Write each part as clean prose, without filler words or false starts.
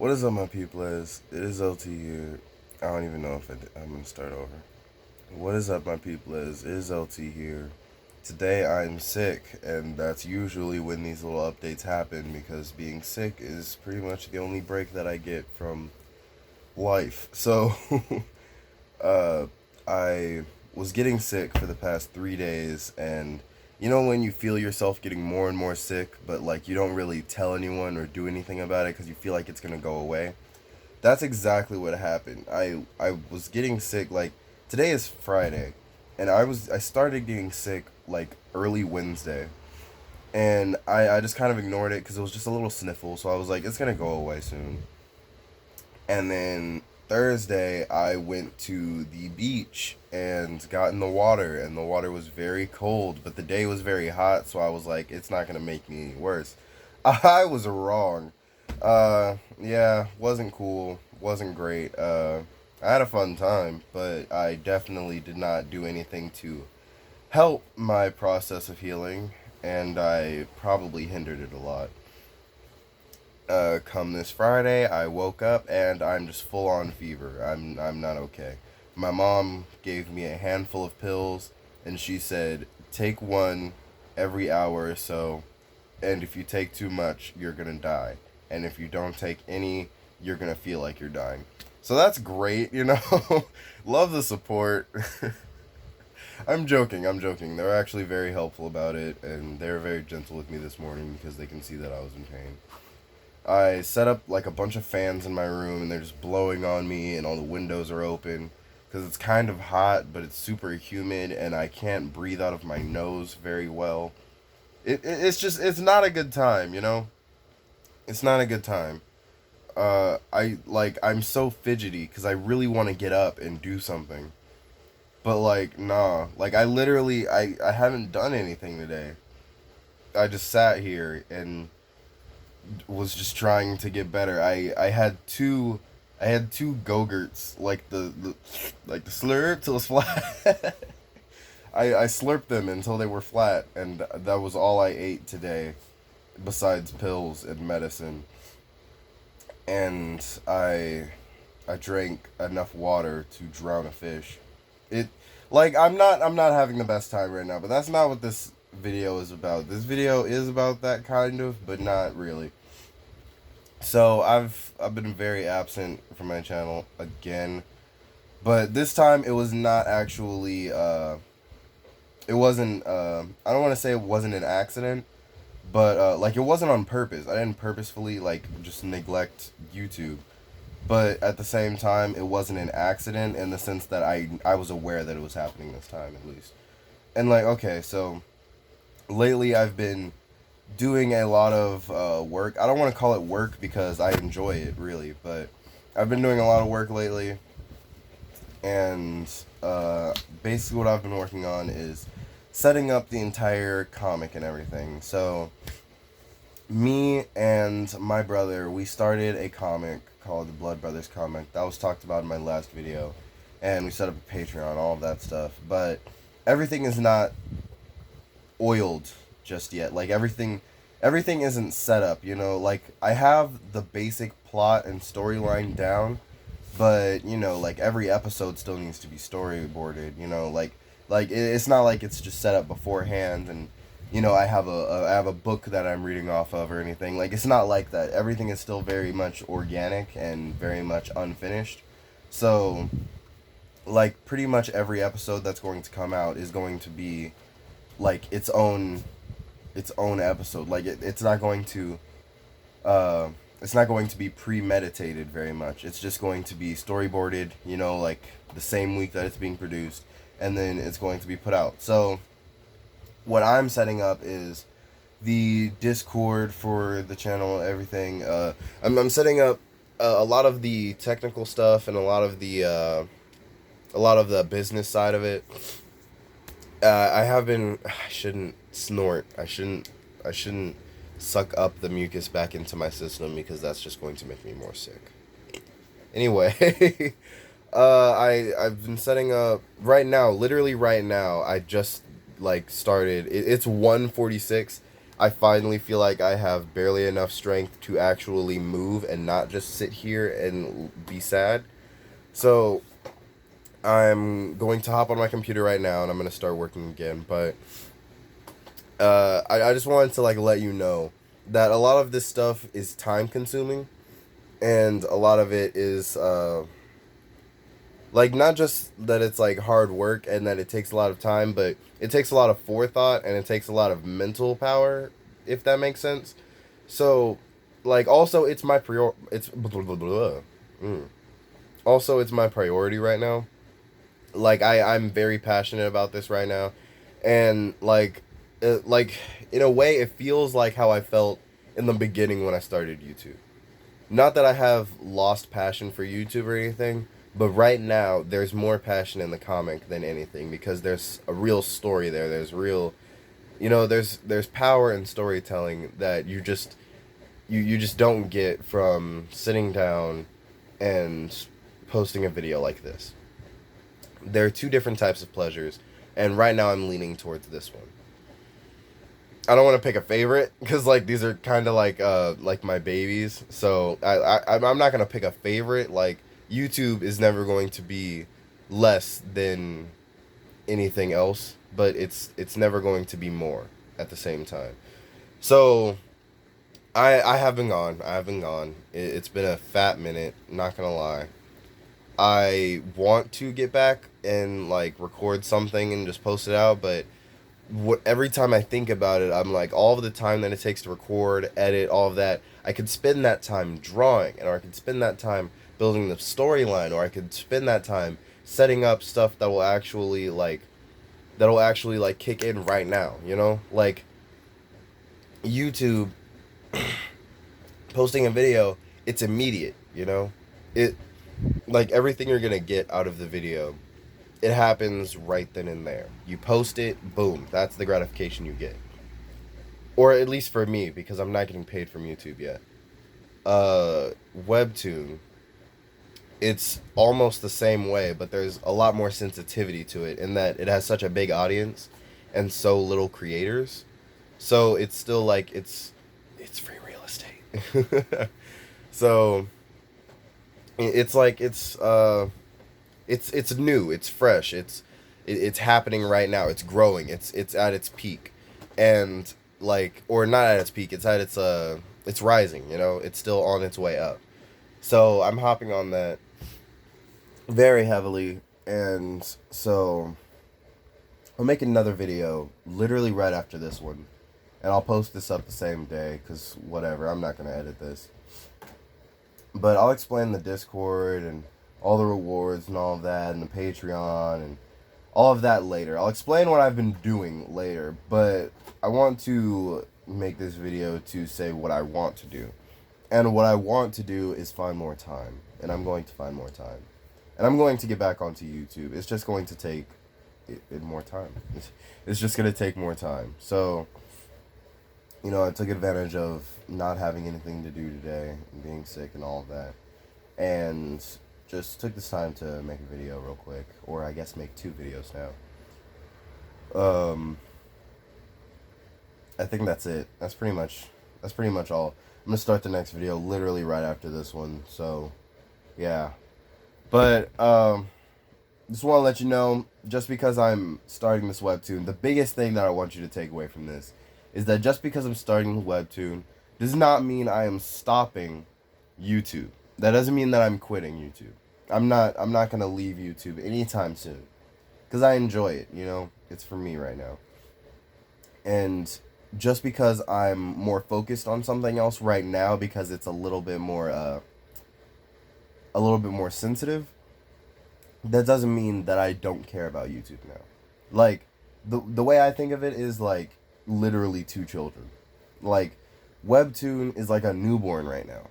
What is up, my people? It is LT here. I don't even know if I'm gonna start over. What is up, my people? It is LT here. Today I'm sick, and that's usually when these little updates happen because being sick is pretty much the only break that I get from life. So, uh, I was getting sick for the past 3 days, and you know when you feel yourself getting more and more sick, but like you don't really tell anyone or do anything about it because you feel like it's gonna go away? That's exactly what happened. I was getting sick like today is Friday, and I started getting sick like early Wednesday, and I just kind of ignored it because it was just a little sniffle. So I was like, it's gonna go away soon. And then Thursday I went to the beach and got in the water, and the water was very cold, but the day was very hot. So I was like, it's not gonna make me any worse. I was wrong. Yeah, wasn't cool, wasn't great. I had a fun time, but I definitely did not do anything to help my process of healing, and I probably hindered it a lot. Come this Friday, I woke up and I'm just full on fever. I'm not okay. My mom gave me a handful of pills, and she said take one every hour or so, and if you take too much, you're gonna die. And if you don't take any, you're gonna feel like you're dying. So that's great, you know? Love the support. I'm joking, I'm joking. They're actually very helpful about it, and they were very gentle with me this morning because they can see that I was in pain. I set up like a bunch of fans in my room, and they're just blowing on me, and all the windows are open because it's kind of hot, but it's super humid, and I can't breathe out of my nose very well. It's just it's not a good time, you know. It's not a good time. I'm so fidgety because I really want to get up and do something, but like nah, like I haven't done anything today. I just sat here and was just trying to get better. I had two go-gurts, like the slurp till it's flat. I slurped them until they were flat, and that was all I ate today, besides pills and medicine. And I drank enough water to drown a fish. It like I'm not having the best time right now, but that's not what this video is about. This video is about that kind of, but not really. So I've been very absent from my channel again, but this time it was not actually it wasn't I don't want to say it wasn't an accident, but like it wasn't on purpose. I didn't purposefully like just neglect YouTube, but at the same time it wasn't an accident in the sense that I was aware that it was happening this time at least. And like okay, so lately I've been doing a lot of work. I don't want to call it work because I enjoy it really, but I've been doing a lot of work lately, and basically what I've been working on is setting up the entire comic and everything. So me and my brother, we started a comic called the Blood Brothers comic. That was talked about in my last video, and we set up a Patreon, all of that stuff. But everything is not oiled just yet. Like everything isn't set up, you know. Like I have the basic plot and storyline down, but you know, like every episode still needs to be storyboarded, you know. It's not like it's just set up beforehand, and you know I have a book that I'm reading off of or anything. Like it's not like that. Everything is still very much organic and very much unfinished. So like pretty much every episode that's going to come out is going to be like its own episode. Like uh it's not going to be premeditated very much. It's just going to be storyboarded, you know, like the same week that it's being produced, and then it's going to be put out. So what I'm setting up is the Discord for the channel, everything. I'm setting up a lot of the technical stuff and a lot of the business side of it. I have been. I shouldn't snort. I shouldn't suck up the mucus back into my system because that's just going to make me more sick. Anyway, I've been setting up right now. Literally right now, I just like started. It's 1:46, I finally feel like I have barely enough strength to actually move and not just sit here and be sad. So I'm going to hop on my computer right now and I'm going to start working again. But I just wanted to like let you know that a lot of this stuff is time consuming, and a lot of it is like not just that it's like hard work and that it takes a lot of time, but it takes a lot of forethought and it takes a lot of mental power, if that makes sense. So like also it's my it's blah, blah, blah, blah. Also it's my priority right now. Like I'm very passionate about this right now, and like in a way it feels like how I felt in the beginning when I started YouTube. Not that I have lost passion for YouTube or anything, but right now there's more passion in the comic than anything, because there's a real story there. There's real, there's power in storytelling that you just don't get from sitting down and posting a video like this. There are two different types of pleasures, and right now I'm leaning towards this one. I don't want to pick a favorite because like these are kind of like my babies. So I'm not gonna pick a favorite. Like YouTube is never going to be less than anything else, but it's never going to be more at the same time. So I have been gone. I have been gone. It's been a fat minute. Not gonna lie. I want to get back and like record something and just post it out, but every time I think about it, I'm like, all of the time that it takes to record, edit, all of that, I could spend that time drawing, or I could spend that time building the storyline, or I could spend that time setting up stuff that will actually like kick in right now, like YouTube posting a video, it's immediate, it like everything you're gonna get out of the video, it happens right then and there. You post it, boom, that's the gratification you get. Or at least for me, because I'm not getting paid from YouTube yet. Webtoon, it's almost the same way, but there's a lot more sensitivity to it in that it has such a big audience and so little creators. So it's still like it's free real estate. So it's like it's new, it's fresh, it's happening right now, it's growing, it's at its peak, and like, or not at its peak, it's rising, it's still on its way up. So I'm hopping on that very heavily, and so I'll make another video literally right after this one, and I'll post this up the same day, because whatever, I'm not going to edit this. But I'll explain the Discord and all the rewards and all of that, and the Patreon and all of that later. I'll explain what I've been doing later, but I want to make this video to say what I want to do. And what I want to do is find more time, and I'm going to find more time. And I'm going to get back onto YouTube. It's just going to take more time. It's just going to take more time. So, I took advantage of not having anything to do today, and being sick and all of that, and just took this time to make a video real quick, or I guess make 2 videos now. I think that's it. That's pretty much all. I'm gonna start the next video literally right after this one. So, yeah. But just want to let you know, just because I'm starting this webtoon, the biggest thing that I want you to take away from this is that just because I'm starting the webtoon does not mean I am stopping YouTube. That doesn't mean that I'm quitting YouTube. I'm not going to leave YouTube anytime soon, cuz I enjoy it, It's for me right now. And just because I'm more focused on something else right now, because it's a little bit more sensitive, that doesn't mean that I don't care about YouTube now. Like, the way I think of it is like literally 2 children. Like, webtoon is like a newborn right now,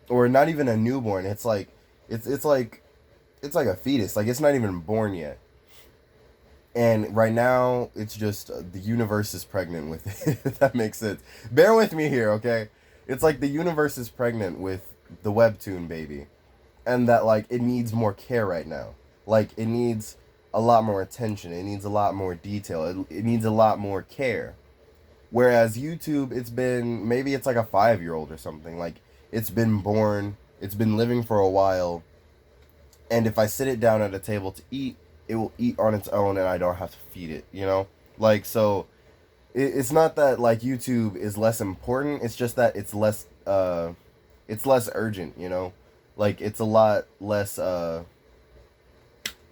or not even a newborn. It's like it's like a fetus. Like, it's not even born yet. And right now, it's just the universe is pregnant with it. If that makes sense. Bear with me here, okay? It's like the universe is pregnant with the webtoon baby, and that like it needs more care right now. Like, it needs a lot more attention. It needs a lot more detail. It needs a lot more care. Whereas YouTube, maybe it's like a 5-year-old or something. Like, it's been born, it's been living for a while, and if I sit it down at a table to eat, it will eat on its own and I don't have to feed it, you know? Like, so it's not that like YouTube is less important, it's just that it's less urgent, you know? Like, it's a lot less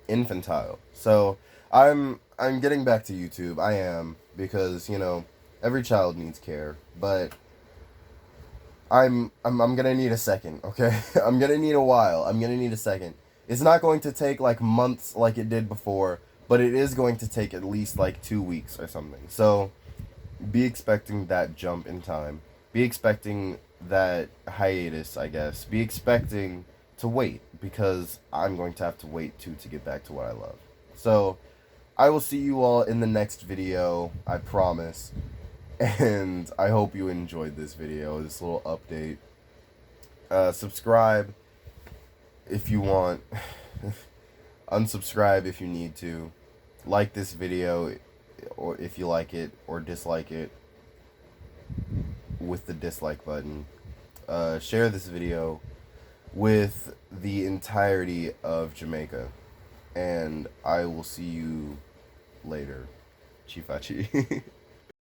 infantile. So I'm getting back to YouTube. I am, because, you know, every child needs care, but I'm gonna need a second, okay? I'm gonna need a while. I'm gonna need a second. It's not going to take like months like it did before, but it is going to take at least like 2 weeks or something. So be expecting that jump in time. Be expecting that hiatus, I guess. Be expecting to wait, because I'm going to have to wait too to get back to what I love. So I will see you all in the next video, I promise. And I hope you enjoyed this video, this little update. Subscribe if you want. Unsubscribe if you need to. Like this video, or if you like it, or dislike it with the dislike button. Share this video with the entirety of Jamaica. And I will see you later. Chifachi.